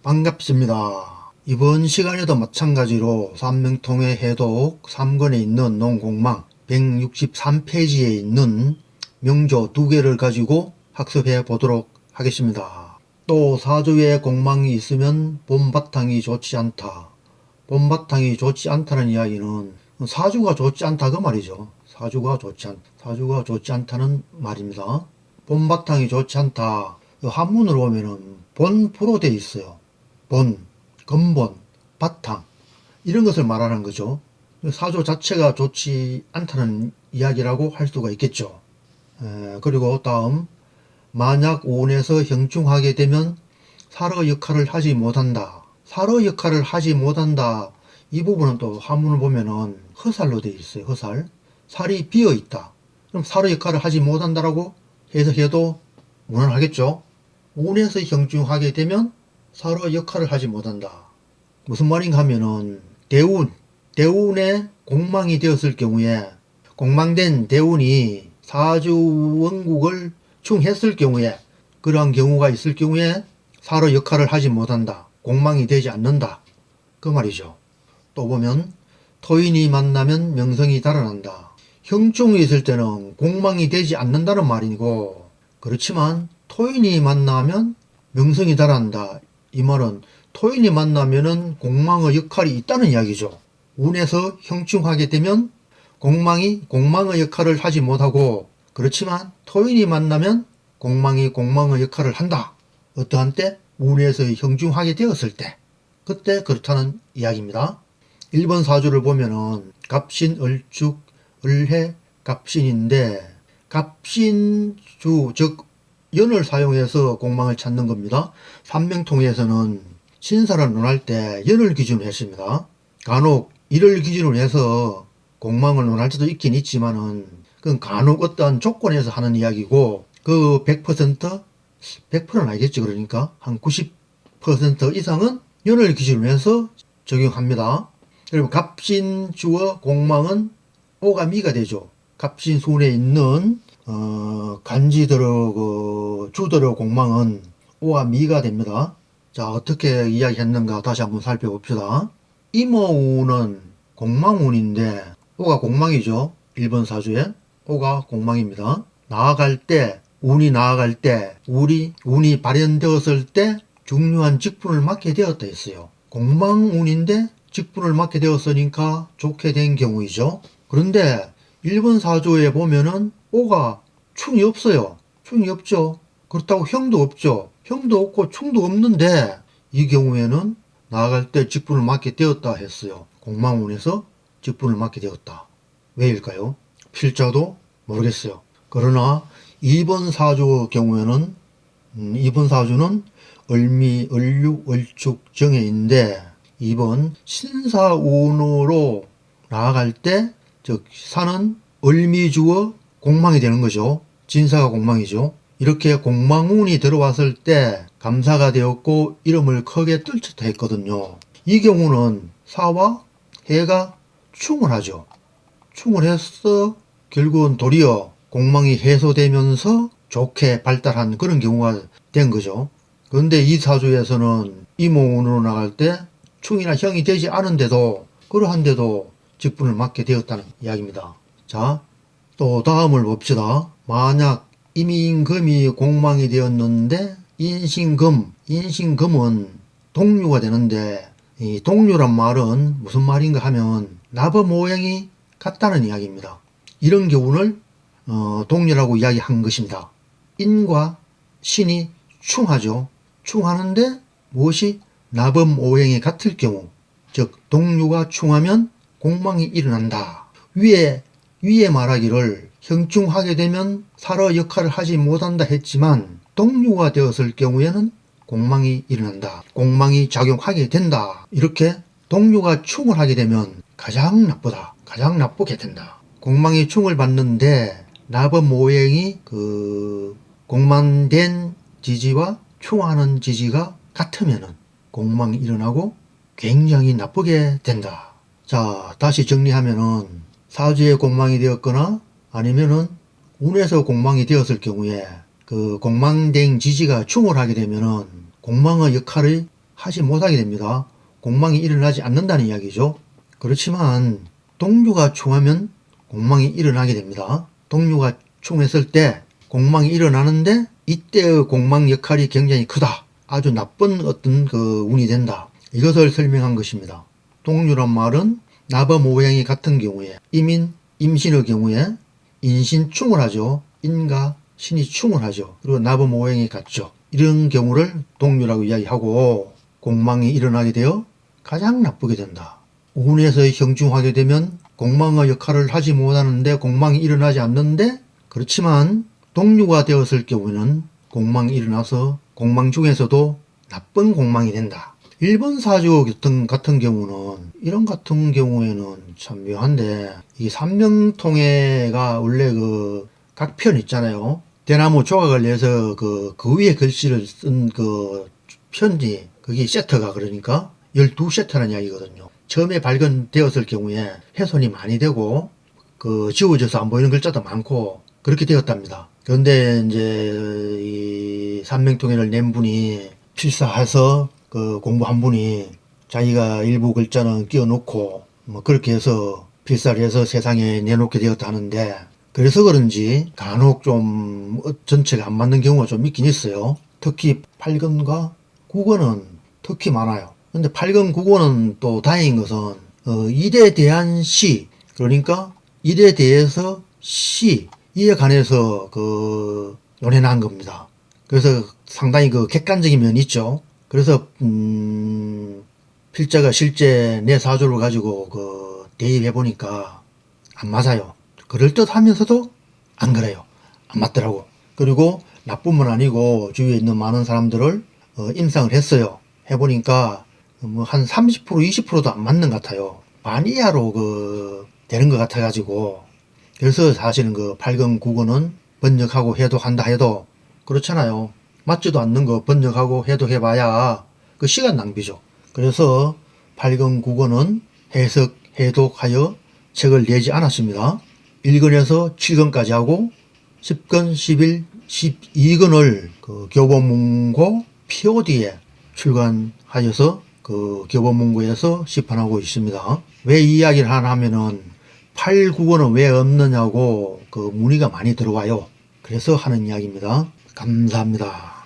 반갑습니다. 이번 시간에도 마찬가지로 삼명통의 해독 3권에 있는 농공망 163페이지에 있는 명조 2개를 가지고 학습해 보도록 하겠습니다. 또 사주에 공망이 있으면 봄바탕이 좋지 않다. 봄바탕이 좋지 않다는 이야기는 사주가 좋지 않다 그 말이죠. 사주가 좋지 않다는 말입니다. 봄바탕이 좋지 않다. 한문으로 보면은 본부로 되어 있어요. 본, 근본, 바탕 이런 것을 말하는 거죠. 사주 자체가 좋지 않다는 이야기라고 할 수가 있겠죠. 그리고 다음 만약 운에서 형충하게 되면 사러 역할을 하지 못한다. 사러 역할을 하지 못한다. 이 부분은 또 한문을 보면은 허살로 되어 있어요. 허살. 살이 비어 있다. 그럼 사러 역할을 하지 못한다라고 해석해도 무난하겠죠. 운에서 형충하게 되면 사러 역할을 하지 못한다. 무슨 말인가 하면은 대운에 공망이 되었을 경우에 공망된 대운이 사주 원국을 충했을 경우에 그러한 경우가 있을 경우에 사러 역할을 하지 못한다. 공망이 되지 않는다. 그 말이죠. 또 보면 토인이 만나면 명성이 달아난다. 형충이 있을 때는 공망이 되지 않는다는 말이고 그렇지만 토인이 만나면 명성이 달아난다. 이 말은 토인이 만나면은 공망의 역할이 있다는 이야기죠. 운에서 형충하게 되면 공망의 역할을 하지 못하고 그렇지만 토인이 만나면 공망의 역할을 한다. 어떠한 때? 운에서 형충하게 되었을 때. 그때 그렇다는 이야기입니다. 1번 사주를 보면은 갑신, 을축, 을해, 갑신인데 갑신주 즉 연을 사용해서 공망을 찾는 겁니다. 삼명통에서는 신사를 논할 때 연을 기준으로 했습니다. 간혹 일을 기준으로 해서 공망을 논할 때도 있긴 있지만은 그건 간혹 어떠한 조건에서 하는 이야기고 그 100%는 아니겠죠. 그러니까 한 90% 이상은 연을 기준으로 해서 적용합니다. 그리고 갑신주의 공망은 오가 미가 되죠. 갑신순에 있는 간지들의 주들의 공망은 오와 미가 됩니다. 자, 어떻게 이야기했는가 다시 한번 살펴봅시다. 임오운은 공망운인데 오가 공망이죠. 1번 사주에 오가 공망입니다. 운이 나아갈 때 운이 발현되었을 때 중요한 직분을 맡게 되었다 했어요. 공망운인데 직분을 맡게 되었으니까 좋게 된 경우이죠. 그런데 1번 사주에 보면은 오가 충이 없어요. 충이 없죠. 그렇다고 형도 없죠. 형도 없고 충도 없는데 이 경우에는 나아갈 때 직분을 맡게 되었다 했어요. 공망운에서 직분을 맡게 되었다. 왜일까요? 필자도 모르겠어요. 그러나 2번 사주 경우에는 2번 사주는 을미, 을육, 을축, 정해인데 2번 신사운으로 나아갈 때 즉 사는 을미주어 공망이 되는 거죠. 진사가 공망이죠. 이렇게 공망운이 들어왔을 때 감사가 되었고 이름을 크게 떨쳤다 했거든요. 이 경우는 사와 해가 충을 하죠. 충을 해서 결국은 도리어 공망이 해소되면서 좋게 발달한 그런 경우가 된 거죠. 그런데 이 사주에서는 이모운으로 나갈 때 충이나 형이 되지 않은데도 그러한데도 직분을 맡게 되었다는 이야기입니다. 자, 또 다음을 봅시다. 만약 임인금이 공망이 되었는데 인신금은 동류가 되는데 이 동류란 말은 무슨 말인가 하면 나법 모양이 같다는 이야기입니다. 이런 경우를 동류라고 이야기한 것입니다. 인과 신이 충하죠. 충하는데 무엇이 나법 오행이 같을 경우 즉 동류가 충하면 공망이 일어난다. 위에 말하기를 형충하게 되면 사러 역할을 하지 못한다 했지만 동류가 되었을 경우에는 공망이 일어난다. 공망이 작용하게 된다. 이렇게 동류가 충을 하게 되면 가장 나쁘다. 가장 나쁘게 된다. 공망이 충을 받는데 나법 모행이 공망된 지지와 충하는 지지가 같으면은 공망이 일어나고 굉장히 나쁘게 된다. 자, 다시 정리하면은 사주에 공망이 되었거나 아니면은 운에서 공망이 되었을 경우에 그 공망된 지지가 충을 하게 되면은 공망의 역할을 하지 못하게 됩니다. 공망이 일어나지 않는다는 이야기죠. 그렇지만 동류가 충하면 공망이 일어나게 됩니다. 동류가 충했을 때 공망이 일어나는데 이때의 공망 역할이 굉장히 크다. 아주 나쁜 어떤 그 운이 된다. 이것을 설명한 것입니다. 동류란 말은 나법 모양이 같은 경우에 임인, 임신의 경우에 인신충을 하죠. 인과 신이 충을 하죠. 그리고 나법 모양이 같죠. 이런 경우를 동류라고 이야기하고 공망이 일어나게 되어 가장 나쁘게 된다. 운에서 형중하게 되면 공망의 역할을 하지 못하는데 공망이 일어나지 않는데 그렇지만 동류가 되었을 경우에는 공망이 일어나서 공망 중에서도 나쁜 공망이 된다. 일본 사주 같은 경우는 이런 같은 경우에는 참 묘한데 이 삼명통해가 원래 그 각 편 있잖아요. 대나무 조각을 내서 그 위에 글씨를 쓴 그 편지 그게 세트가 그러니까 12세트라는 이야기거든요. 처음에 발견되었을 경우에 훼손이 많이 되고 그 지워져서 안 보이는 글자도 많고 그렇게 되었답니다. 그런데 이제 이 삼명통해를 낸 분이 필사해서 그 공부한 분이 자기가 일부 글자는 끼워놓고 뭐 그렇게 해서 필사를 해서 세상에 내놓게 되었다는데 그래서 그런지 간혹 좀 전체가 안 맞는 경우가 좀 있긴 있어요. 특히 8권과 9권은 특히 많아요. 근데 8권 9권은 또 다행인 것은 일에 대한 시 그러니까 일에 대해서 시 이에 관해서 그 논해난 겁니다. 그래서 상당히 그 객관적인 면이 있죠. 그래서 필자가 실제 내 사주를 가지고 그 대입해 보니까 안 맞아요. 그럴듯하면서도 안 그래요. 안 맞더라고. 그리고 나뿐만 아니고 주위에 있는 많은 사람들을 임상을 했어요. 해보니까 뭐 한 30% 20%도 안 맞는 것 같아요. 반 이하로 그 되는 것 같아가지고 그래서 사실은 그 8권 9권은 번역하고 해독한다 해도 그렇잖아요. 맞지도 않는 거 번역하고 해독해봐야 그 시간 낭비죠. 그래서 8권 9권은 해석 해독하여 책을 내지 않았습니다. 1권에서 7권까지 하고 10권, 11, 12권을 그 교보문고 POD에 출간하여서 그 교보문고에서 시판하고 있습니다. 왜 이 이야기를 하나 하면은 8, 9권은 왜 없느냐고 그 문의가 많이 들어와요. 그래서 하는 이야기입니다. 감사합니다.